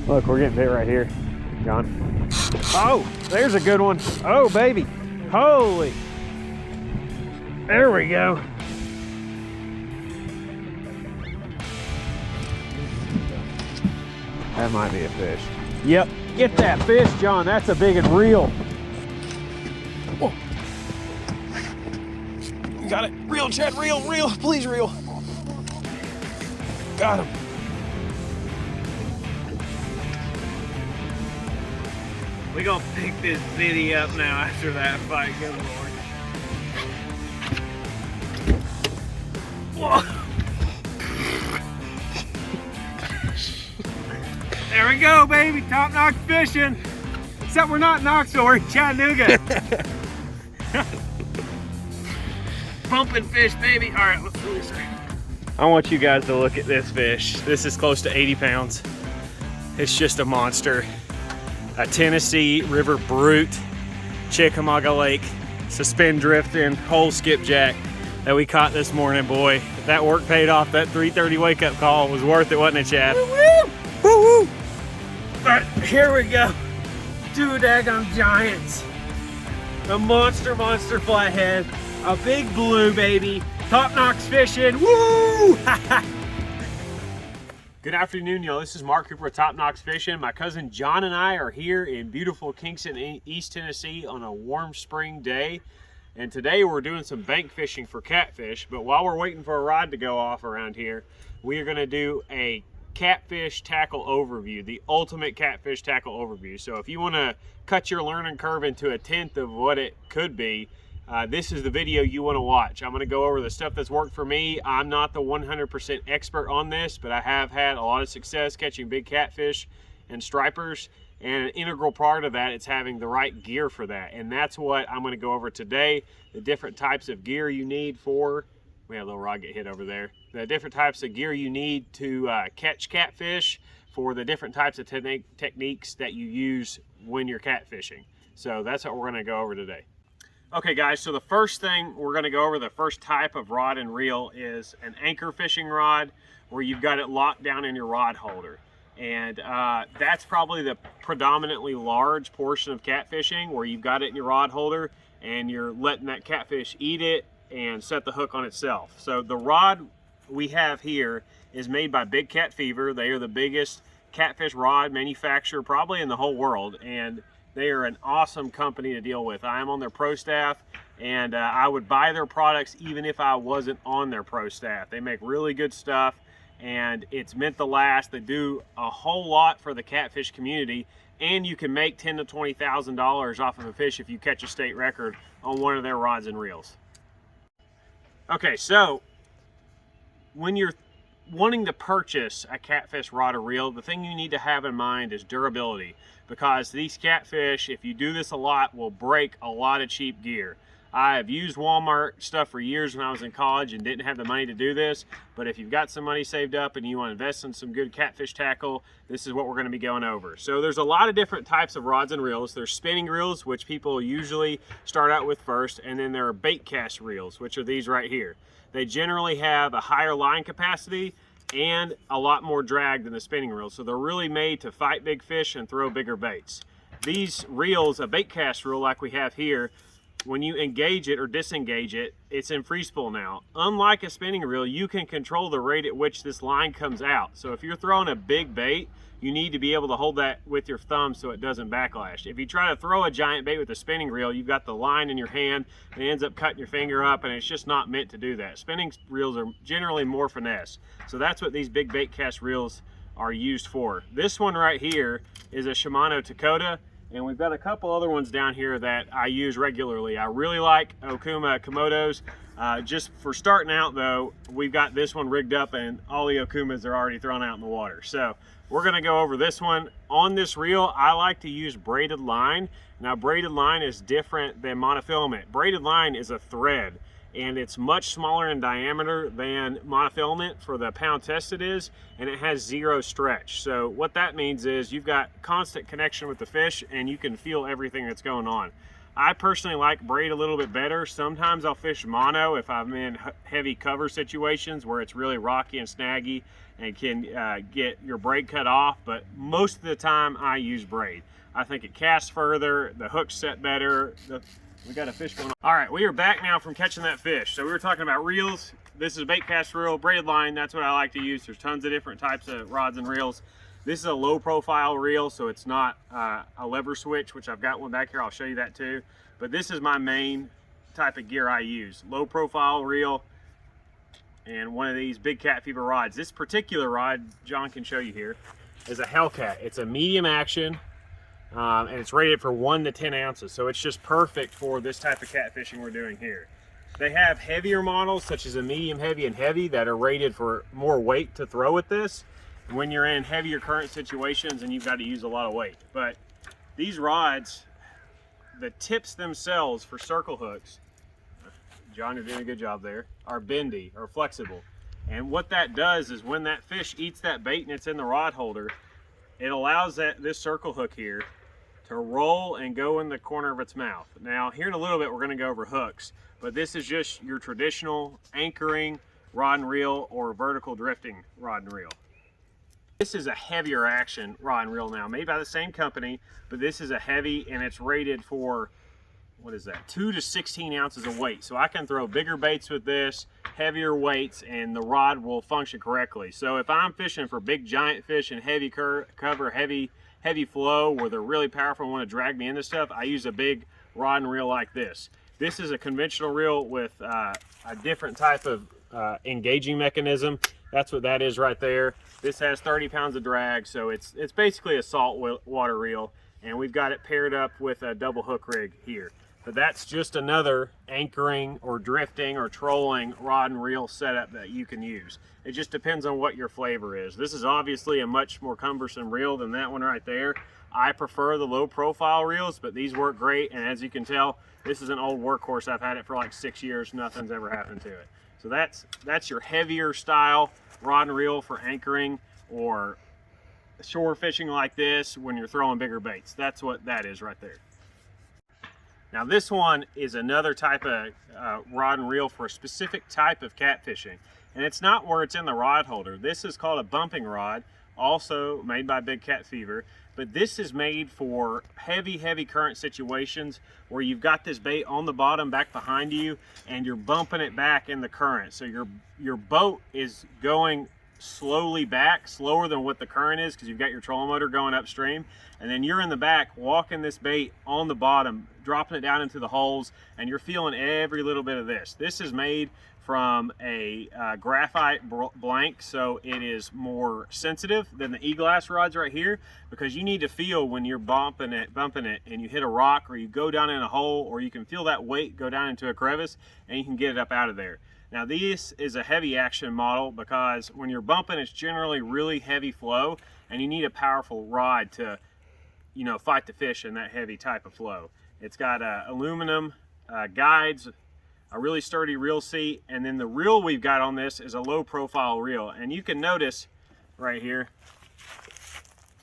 Look, we're getting bit right here, John. Oh, there's a good one. Oh, baby. Holy. There we go. That might be a fish. Yep, get that fish, John. That's a big and real. Whoa. Got it. Reel, Chad, reel, please reel. Got him. We gonna pick this video up now after that fight. Good Lord. Whoa. There we go, baby. Top Knox fishing. Except we're not in Knoxville, we're in Chattanooga. Pumping fish, baby. All right, let's release her. I want you guys to look at this fish. This is close to 80 pounds. It's just a monster. A Tennessee River Brute, Chickamauga Lake, suspend drifting, whole skipjack that we caught this morning, boy. That work paid off. That 3:30 wake up call was worth it, wasn't it, Chad? Woo woo! Woo woo! All right, here we go. Two daggum giants. A monster flathead. A big blue, baby. Top Knox fishing. Woo! Good afternoon, y'all. This is Mark Cooper of Top Knox Fishing. My cousin John and I are here in beautiful Kingston, East Tennessee on a warm spring day. And today we're doing some bank fishing for catfish. But while we're waiting for a rod to go off around here, we are gonna do a catfish tackle overview, the ultimate catfish tackle overview. So if you wanna cut your learning curve into a tenth of what it could be, this is the video you want to watch. I'm going to go over the stuff that's worked for me. I'm not the 100% expert on this, but I have had a lot of success catching big catfish and stripers. And an integral part of that is having the right gear for that. And that's what I'm going to go over today. The different types of gear you need for, we had a little rod get hit over there. The different types of gear you need to catch catfish, for the different types of techniques that you use when you're catfishing. So that's what we're going to go over today. Okay guys, so the first thing we're going to go over, the first type of rod and reel, is an anchor fishing rod where you've got it locked down in your rod holder. And that's probably the predominantly large portion of catfishing, where you've got it in your rod holder and you're letting that catfish eat it and set the hook on itself. So the rod we have here is made by Big Cat Fever. They are the biggest catfish rod manufacturer probably in the whole world, and they are an awesome company to deal with. I am on their pro staff, and I would buy their products even if I wasn't on their pro staff. They make really good stuff, and it's meant to last. They do a whole lot for the catfish community, and you can make $10,000 to $20,000 off of a fish if you catch a state record on one of their rods and reels. Okay, so when you're wanting to purchase a catfish rod or reel, the thing you need to have in mind is durability, because these catfish, if you do this a lot, will break a lot of cheap gear. I have used Walmart stuff for years when I was in college and didn't have the money to do this, but if you've got some money saved up and you want to invest in some good catfish tackle, this is what we're going to be going over. So there's a lot of different types of rods and reels. There's spinning reels, which people usually start out with first, and then there are bait cast reels, which are these right here. They generally have a higher line capacity and a lot more drag than the spinning reel. So they're really made to fight big fish and throw bigger baits. These reels, a bait cast reel like we have here, when you engage it or disengage it, it's in free spool now. Unlike a spinning reel, you can control the rate at which this line comes out. So if you're throwing a big bait, you need to be able to hold that with your thumb so it doesn't backlash. If you try to throw a giant bait with a spinning reel, you've got the line in your hand and it ends up cutting your finger up, and it's just not meant to do that. Spinning reels are generally more finesse. So that's what these big bait cast reels are used for. This one right here is a Shimano Takota, and we've got a couple other ones down here that I use regularly. I really like Okuma Komodos. Just for starting out though, we've got this one rigged up and all the Okumas are already thrown out in the water. So we're gonna go over this one. On this reel, I like to use Braided Line. Now Braided Line is different than monofilament. Braided Line is a thread, and it's much smaller in diameter than monofilament for the pound test it is, and it has zero stretch. So what that means is you've got constant connection with the fish and you can feel everything that's going on. I personally like braid a little bit better. Sometimes I'll fish mono if I'm in heavy cover situations where it's really rocky and snaggy and can get your braid cut off, but most of the time I use braid. I think it casts further, the hook's set better. We got a fish going on. All right, we are back now from catching that fish. So we were talking about reels. This is a bait cast reel, braided line. That's what I like to use. There's tons of different types of rods and reels. This is a low profile reel, so it's not a lever switch, which I've got one back here. I'll show you that too. But this is my main type of gear I use. Low profile reel and one of these big cat fever rods. This particular rod, John can show you here, is a Hellcat. It's a medium action and it's rated for 1 to 10 ounces. So it's just perfect for this type of catfishing we're doing here. They have heavier models such as a medium, heavy, and heavy that are rated for more weight to throw with this when you're in heavier current situations and you've got to use a lot of weight. But these rods, the tips themselves for circle hooks, John, you're doing a good job there, are bendy or flexible. And what that does is when that fish eats that bait and it's in the rod holder, it allows this circle hook here to roll and go in the corner of its mouth. Now, here in a little bit, we're gonna go over hooks, but this is just your traditional anchoring rod and reel or vertical drifting rod and reel. This is a heavier action rod and reel now, made by the same company, but this is a heavy and it's rated for, what is that, 2 to 16 ounces of weight. So I can throw bigger baits with this, heavier weights, and the rod will function correctly. So if I'm fishing for big giant fish and heavy cover, heavy flow, where they're really powerful and want to drag me into stuff, I use a big rod and reel like this. This is a conventional reel with a different type of engaging mechanism. That's what that is right there. This has 30 pounds of drag, so it's basically a salt water reel, and we've got it paired up with a double hook rig here. But that's just another anchoring or drifting or trolling rod and reel setup that you can use. It just depends on what your flavor is. This is obviously a much more cumbersome reel than that one right there. I prefer the low profile reels, but these work great, and as you can tell, this is an old workhorse. I've had it for like 6 years, nothing's ever happened to it. So that's your heavier style rod and reel for anchoring or shore fishing like this when you're throwing bigger baits. That's what that is right there. Now this one is another type of rod and reel for a specific type of catfishing. And it's not where it's in the rod holder. This is called a bumping rod, also made by Big Cat Fever. But this is made for heavy current situations where you've got this bait on the bottom back behind you and you're bumping it back in the current. So your boat is going slowly back, slower than what the current is because you've got your trolling motor going upstream. And then you're in the back walking this bait on the bottom, dropping it down into the holes, and you're feeling every little bit of this. This is made from a graphite blank, so it is more sensitive than the e-glass rods right here, because you need to feel when you're bumping it and you hit a rock or you go down in a hole, or you can feel that weight go down into a crevice and you can get it up out of there. Now this is a heavy action model because when you're bumping, it's generally really heavy flow and you need a powerful rod to, you know, fight the fish in that heavy type of flow. It's got aluminum guides, a really sturdy reel seat, and then the reel we've got on this is a low profile reel. And you can notice right here,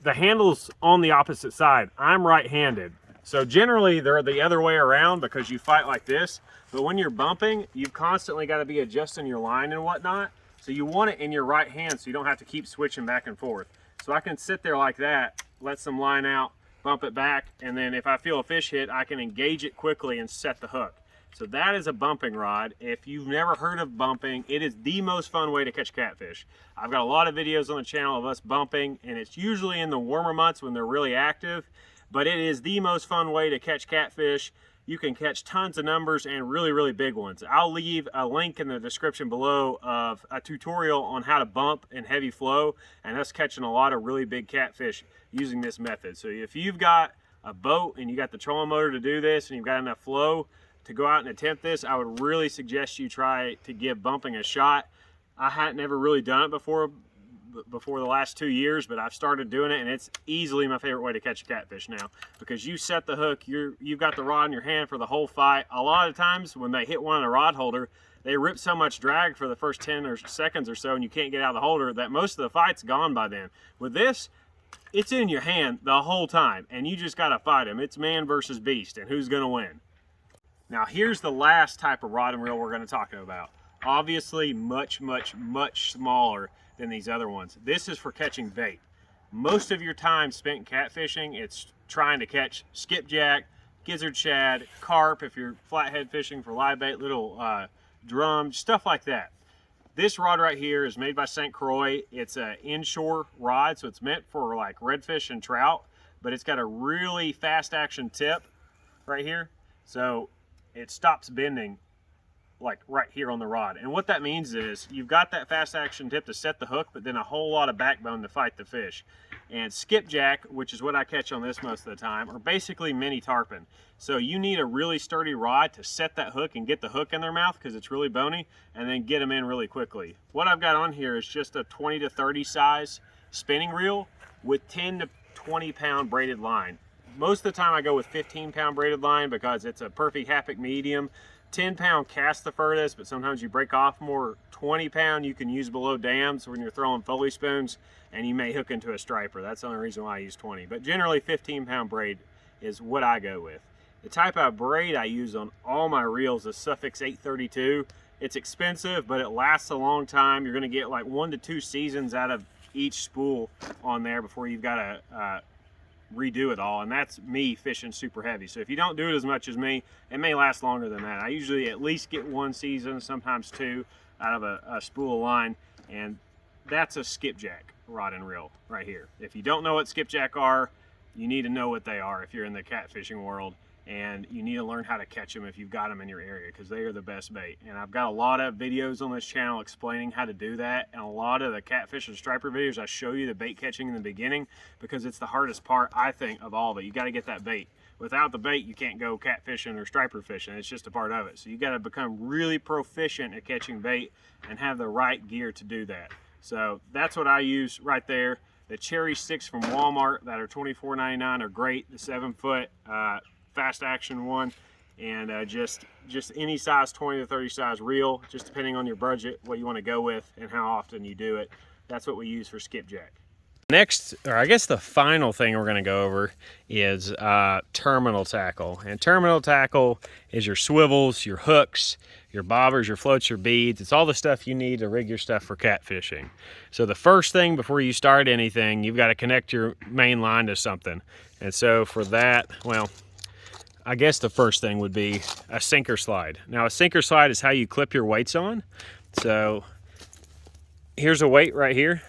the handle's on the opposite side. I'm right-handed. So generally they're the other way around because you fight like this, but when you're bumping, you've constantly got to be adjusting your line and whatnot. So you want it in your right hand so you don't have to keep switching back and forth. So I can sit there like that, let some line out, bump it back, and then if I feel a fish hit, I can engage it quickly and set the hook. So that is a bumping rod. If you've never heard of bumping, it is the most fun way to catch catfish. I've got a lot of videos on the channel of us bumping, and it's usually in the warmer months when they're really active, but it is the most fun way to catch catfish. You can catch tons of numbers and really big ones. I'll leave a link in the description below of a tutorial on how to bump in heavy flow and us catching a lot of really big catfish using this method. So if you've got a boat and you got the trolling motor to do this and you've got enough flow to go out and attempt this, I would really suggest you try to give bumping a shot. I hadn't never really done it before the last 2 years, but I've started doing it, and it's easily my favorite way to catch a catfish now, because you set the hook, you've got the rod in your hand for the whole fight. A lot of times when they hit one in a rod holder, they rip so much drag for the first 10 seconds or so and you can't get out of the holder that most of the fight's gone by then. With this, it's in your hand the whole time, and you just got to fight him. It's man versus beast, and who's going to win? Now, here's the last type of rod and reel we're going to talk about. Obviously, much, much, much smaller than these other ones. This is for catching bait. Most of your time spent catfishing, it's trying to catch skipjack, gizzard shad, carp, if you're flathead fishing for live bait, little drum, stuff like that. This rod right here is made by St. Croix. It's an inshore rod, so it's meant for like redfish and trout, but it's got a really fast action tip right here. So it stops bending like right here on the rod. And what that means is you've got that fast action tip to set the hook, but then a whole lot of backbone to fight the fish. And skipjack, which is what I catch on this most of the time, are basically mini tarpon. So you need a really sturdy rod to set that hook and get the hook in their mouth because it's really bony, and then get them in really quickly. What I've got on here is just a 20 to 30 size spinning reel with 10 to 20 pound braided line. Most of the time I go with 15 pound braided line because it's a perfect haptic medium. 10 pound cast the furthest, but sometimes you break off more. 20 pound you can use below dams when you're throwing foley spoons, and you may hook into a striper. That's the only reason why I use 20. But generally 15 pound braid is what I go with. The type of braid I use on all my reels is Suffix 832. It's expensive, but it lasts a long time. You're gonna get like 1 to 2 seasons out of each spool on there before you've got to redo it all, and that's me fishing super heavy. So if you don't do it as much as me, it may last longer than that. I usually at least get 1 season, sometimes 2 out of a spool of line, and that's a skipjack rod and reel right here. If you don't know what skipjack are, you need to know what they are if you're in the catfishing world, and you need to learn how to catch them if you've got them in your area, because they are the best bait. And I've got a lot of videos on this channel explaining how to do that, and a lot of the catfish and striper videos I show you the bait catching in the beginning, because it's the hardest part, I think, of all of it. You got to get that bait. Without the bait, you can't go catfishing or striper fishing. It's just a part of it. So you got to become really proficient at catching bait and have the right gear to do that. So that's what I use right there. The cherry sticks from Walmart that are $24.99 are great. The 7-foot fast action one, and just any size 20 to 30 size reel, just depending on your budget, what you want to go with and how often you do it. That's what we use for skipjack. Next, or I guess the final thing we're going to go over is terminal tackle. And terminal tackle is your swivels, your hooks, your bobbers, your floats, your beads. It's all the stuff you need to rig your stuff for catfishing. So the first thing before you start anything, you've got to connect your main line to something. And so for that, well, I guess the first thing would be a sinker slide. Now a sinker slide is how you clip your weights on. So here's a weight right here.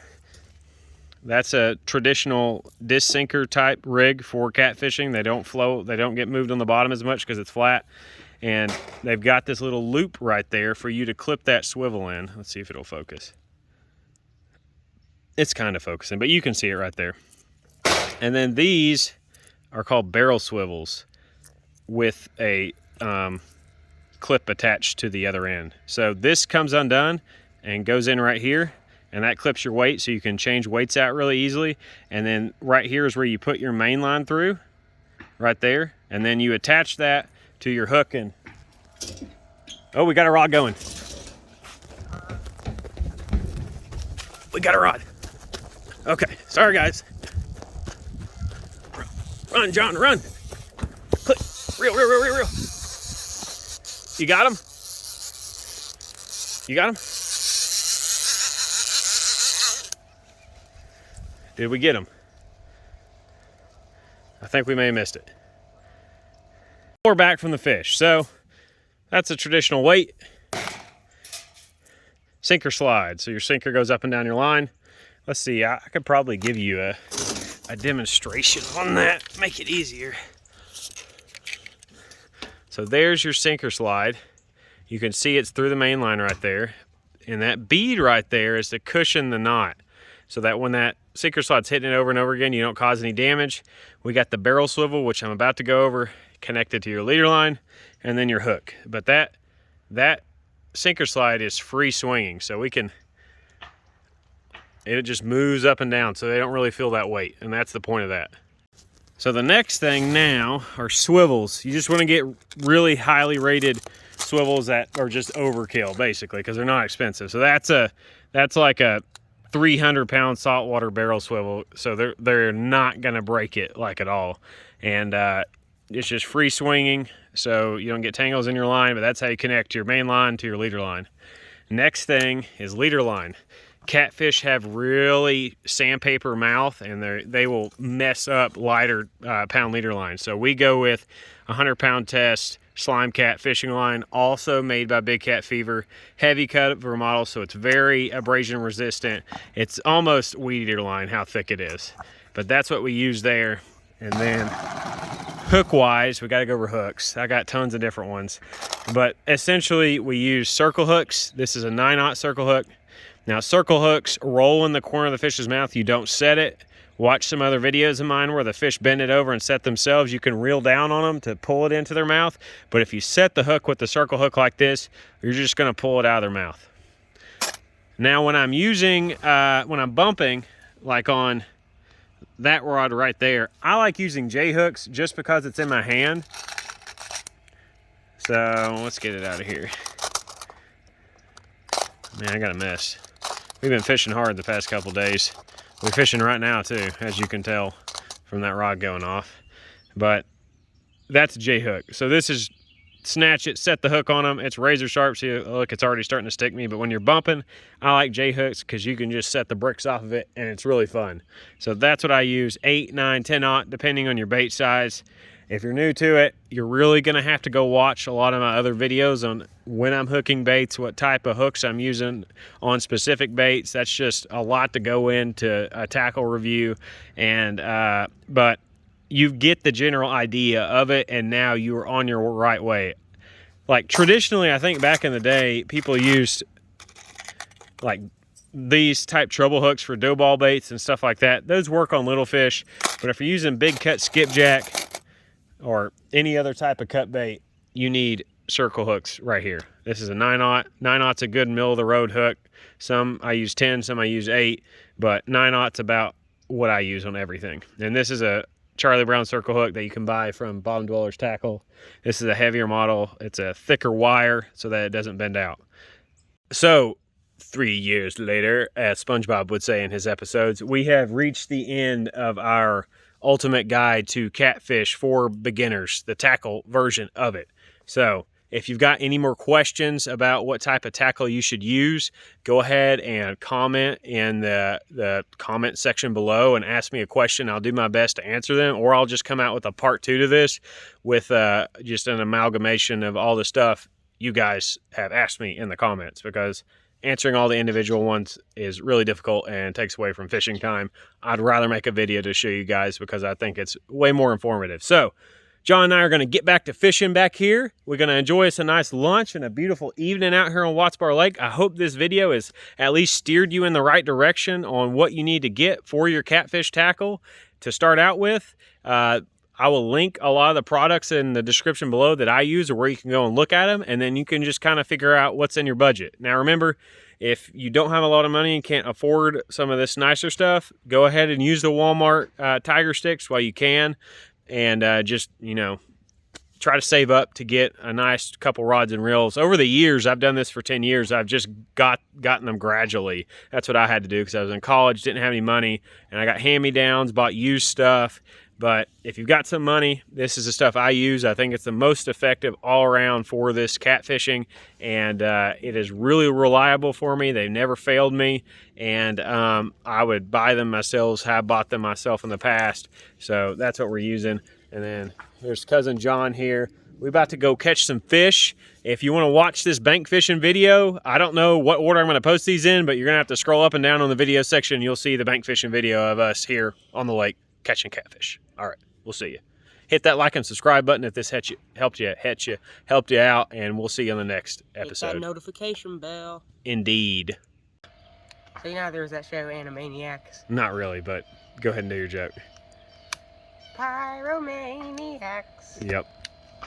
That's a traditional disc sinker type rig for catfishing. They don't float, they don't get moved on the bottom as much because it's flat. And they've got this little loop right there for you to clip that swivel in. Let's see if it'll focus. It's kind of focusing, but you can see it right there. And then these are called barrel swivels with a clip attached to the other end. So this comes undone and goes in right here, and that clips your weight so you can change weights out really easily. And then right here is where you put your main line through, right there. And then you attach that to your hook and, oh, we got a rod going. We got a rod. Okay, sorry guys. Run, John, run. Click, reel. You got him? You got him? Did we get him? I think we may have missed it. We're back from the fish. So that's a traditional weight. Sinker slide. So your sinker goes up and down your line. Let's see, I could probably give you a demonstration on that, make it easier. So there's your sinker slide. You can see it's through the main line right there. And that bead right there is to cushion the knot, so that when that sinker slide's hitting it over and over again, you don't cause any damage. We got the barrel swivel, which I'm about to go over, connected to your leader line, and then your hook. But that sinker slide is free swinging, so it just moves up and down, so they don't really feel that weight, and that's the point of that. So the next thing now are swivels. You just want to get really highly rated swivels that are just overkill, basically, because they're not expensive. So that's like a 300-pound saltwater barrel swivel, so they're not gonna break it like at all. And it's just free swinging, so you don't get tangles in your line, but that's how you connect your main line to your leader line. Next thing is leader line. Catfish have really sandpaper mouth, and they will mess up lighter pound leader lines. So we go with 100-pound test slime cat fishing line, also made by Big Cat Fever, heavy cover model, so it's very abrasion resistant. It's almost weed eater line how thick it is, but that's what we use there. And then hook wise, we got to go over hooks. I got tons of different ones, but essentially we use circle hooks. This is a 9/0 circle hook. Now circle hooks roll in the corner of the fish's mouth. You don't set it. Watch some other videos of mine where the fish bend it over and set themselves. You can reel down on them to pull it into their mouth. But if you set the hook with the circle hook like this, you're just gonna pull it out of their mouth. Now when I'm using, when I'm bumping, like on that rod right there, I like using J-hooks just because it's in my hand. So let's get it out of here. Man, I got a mess. We've been fishing hard the past couple days. We're fishing right now too, as you can tell from that rod going off. But that's a J-hook. So this is snatch it, set the hook on them. It's razor sharp. See, look, it's already starting to stick me. But when you're bumping, I like J-hooks because you can just set the bricks off of it and it's really fun. So that's what I use, 8, 9, 10/0, depending on your bait size. If you're new to it, you're really gonna have to go watch a lot of my other videos on when I'm hooking baits, what type of hooks I'm using on specific baits. That's just a lot to go into a tackle review. And but you get the general idea of it, and now you're on your right way. Like traditionally, I think back in the day, people used like these type treble hooks for dough ball baits and stuff like that. Those work on little fish, but if you're using big cut skipjack or any other type of cut bait, you need circle hooks right here. This is a 9/0. 9/0's a good middle of the road hook. Some I use 10, some I use 8, but 9/0's about what I use on everything. And this is a Charlie Brown circle hook that you can buy from Bottom Dwellers Tackle. This is a heavier model. It's a thicker wire so that it doesn't bend out. So 3 years later, as SpongeBob would say in his episodes, we have reached the end of our ultimate guide to catfish for beginners, the tackle version of it. So if you've got any more questions about what type of tackle you should use, go ahead and comment in the comment section below and ask me a question. I'll do my best to answer them, or I'll just come out with a part 2 to this with just an amalgamation of all the stuff you guys have asked me in the comments, because answering all the individual ones is really difficult and takes away from fishing time. I'd rather make a video to show you guys because I think it's way more informative. So John and I are going to get back to fishing back here. We're going to enjoy us a nice lunch and a beautiful evening out here on Watts Bar Lake. I hope this video has at least steered you in the right direction on what you need to get for your catfish tackle to start out with. I will link a lot of the products in the description below that I use, or where you can go and look at them, and then you can just kind of figure out what's in your budget. Now remember, if you don't have a lot of money and can't afford some of this nicer stuff, go ahead and use the Walmart Tiger Sticks while you can, and just, you know, try to save up to get a nice couple rods and reels. Over the years, I've done this for 10 years. I've just gotten them gradually. That's what I had to do because I was in college, didn't have any money, and I got hand-me-downs, bought used stuff. But if you've got some money, this is the stuff I use. I think it's the most effective all around for this catfishing, and it is really reliable for me. They've never failed me, and I would buy them myself, have bought them myself in the past. So that's what we're using. And then there's cousin John here. We're about to go catch some fish. If you want to watch this bank fishing video, I don't know what order I'm going to post these in, but you're going to have to scroll up and down on the video section. You'll see the bank fishing video of us here on the lake catching catfish. All right, we'll see you. Hit that like and subscribe button if this helped you out, and we'll see you on the next episode. Hit that notification bell. Indeed. So you know there was that show Animaniacs? Not really, but go ahead and do your joke. Pyromaniacs. Yep,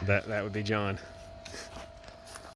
that would be John.